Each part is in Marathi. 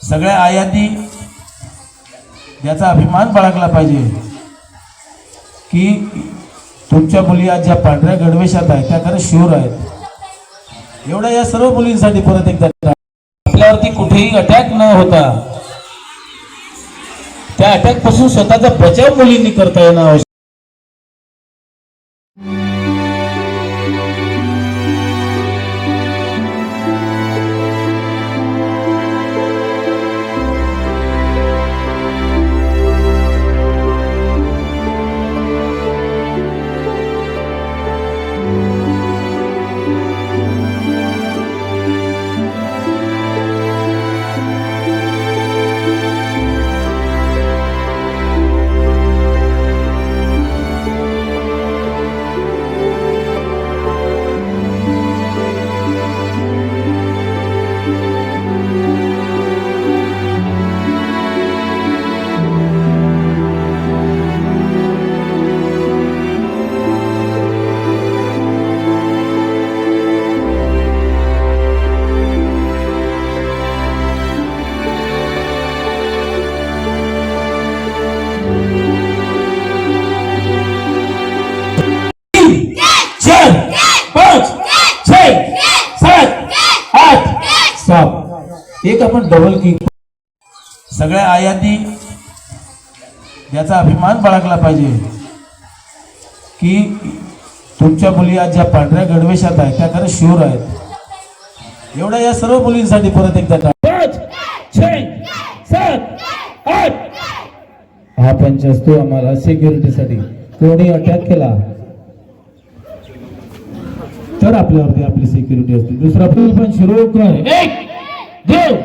सगळ्या आयाती याचा अभिमान बाळगला पाहिजे की तुमच्या मुली आज ज्या पांढऱ्या गणवेशात आहेत त्या खरं शुअर आहेत. एवढं या सर्व मुलींसाठी परत एकदा आपल्यावरती कुठेही अटॅक न होता त्या अटॅक पासून स्वतःचा बचाव मुलींनी करता येणं आवश्यक. एक आपण डबल किक. सगळ्या आयाती याचा अभिमान बाळगला पाहिजे की तुमच्या मुली आज ज्या पांढऱ्या गणवेशात आहेत त्या खरं शुअर आहेत. एवढं या सर्व मुलींसाठी परत एकदा 5, 6, 7, 8 हा पंच असतो आम्हाला सिक्युरिटीसाठी. कोणी अटॅक केला तर आपल्यावरती आपली सिक्युरिटी असते. दुसरा पंच रोकर 1 2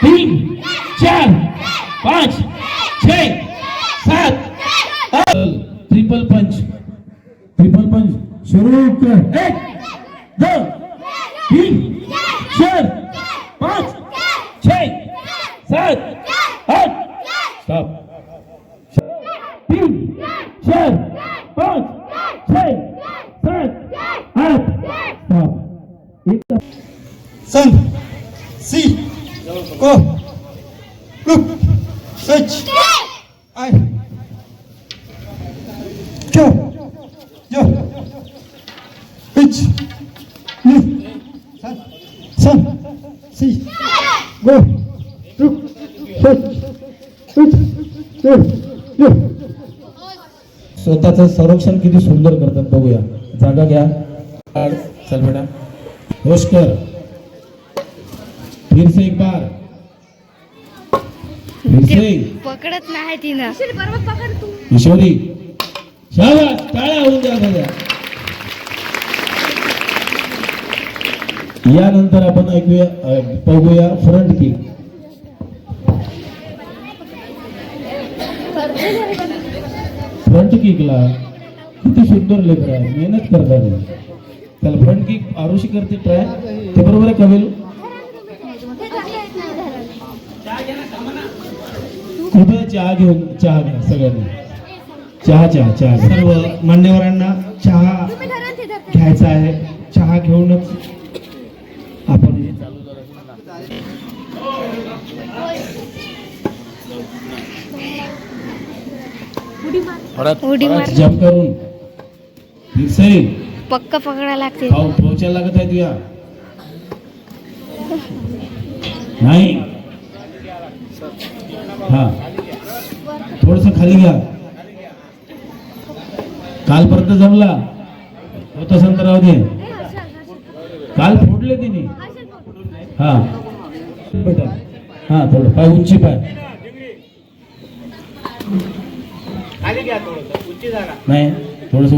3 4 5 6 7 ट्रिपल पंच शुरू कर. 1 2 3 4 5 6 7 8 स्टॉप. 3 4 5 6 7 8 स्टॉप. संघ सी को लुक सच आई जो जो पिच नी सन सी गो लुक सच पिच जो स्वतःचं संरक्षण किती सुंदर करतात बघूया. जागा घ्या. चल बेटा होश कर. फिर से एक बार फिर से पकडत नाही तिनं. ईश्वरी शाबास. टाळ्या होऊन द्या सगळ्या. यानंतर आपण ऐकूया बघूया फ्रंट किक. फ्रंट किकला किती सुंदर लेकर आहे. मेहनत करतात. त्याला फ्रंट किक आरुषी करते ट्राय. ते बरोबर आहे कवेल. कृपया चहा घेऊन चहा घ्या सगळ्यांनी. चहा सर्व मान्यवरांना चहा घ्यायचा आहे. चहा घेऊनच आपण उडी मार. जंप करून फिर से पक्का पकडायला लागते. पोहोचायला लागत आहे तुया. नाही हा थोडस खाली घ्या. कालपर्यंत जमला होत असेल तर राहू दे. काल फोडले तिने. हा बेटा हा थोडं पाय उंची पाय नाही थोडस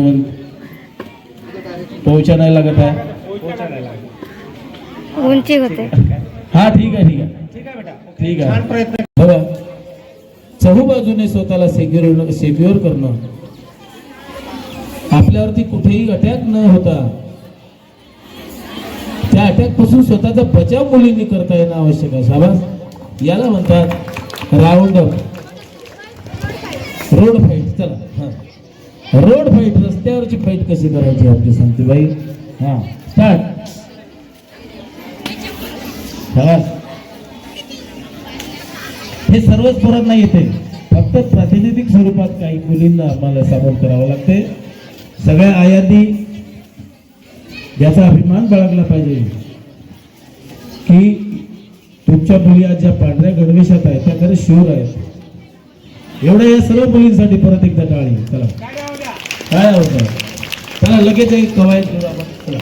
पोहोचा नाही लागत आहे. उंची होते. हा ठीक आहे ठीक आहे प्रयत्न बघा. चहूबाजूने स्वतःला सेक्युअर करणं. आपल्यावरती कुठेही अटॅक न होता त्या अटॅक पासून स्वतःचा बचाव मुलींनी करता येणं आवश्यक आहे. शाबास. याला म्हणतात राऊंड अप. Road fight. चला हा रोड फाईट. रस्त्यावरची फाईट कशी करायची आपली सांगते बाई. हा स्टार्ट. हे सर्वच पोरांना येते, फक्त प्रातिनिधिक स्वरूपात काही मुलींना आम्हाला सामोर करावं लागते. सगळ्या आयांनी याचा अभिमान बाळगला पाहिजे की तुमच्या मुली आज ज्या पांढऱ्या गणवेशात आहेत त्या खरंच शुअर आहेत. एवढ्या या सर्व मुलींसाठी परत एकदा टाळी. चला काय होतं, चला लगेच एक कवायत करू आपण. चला.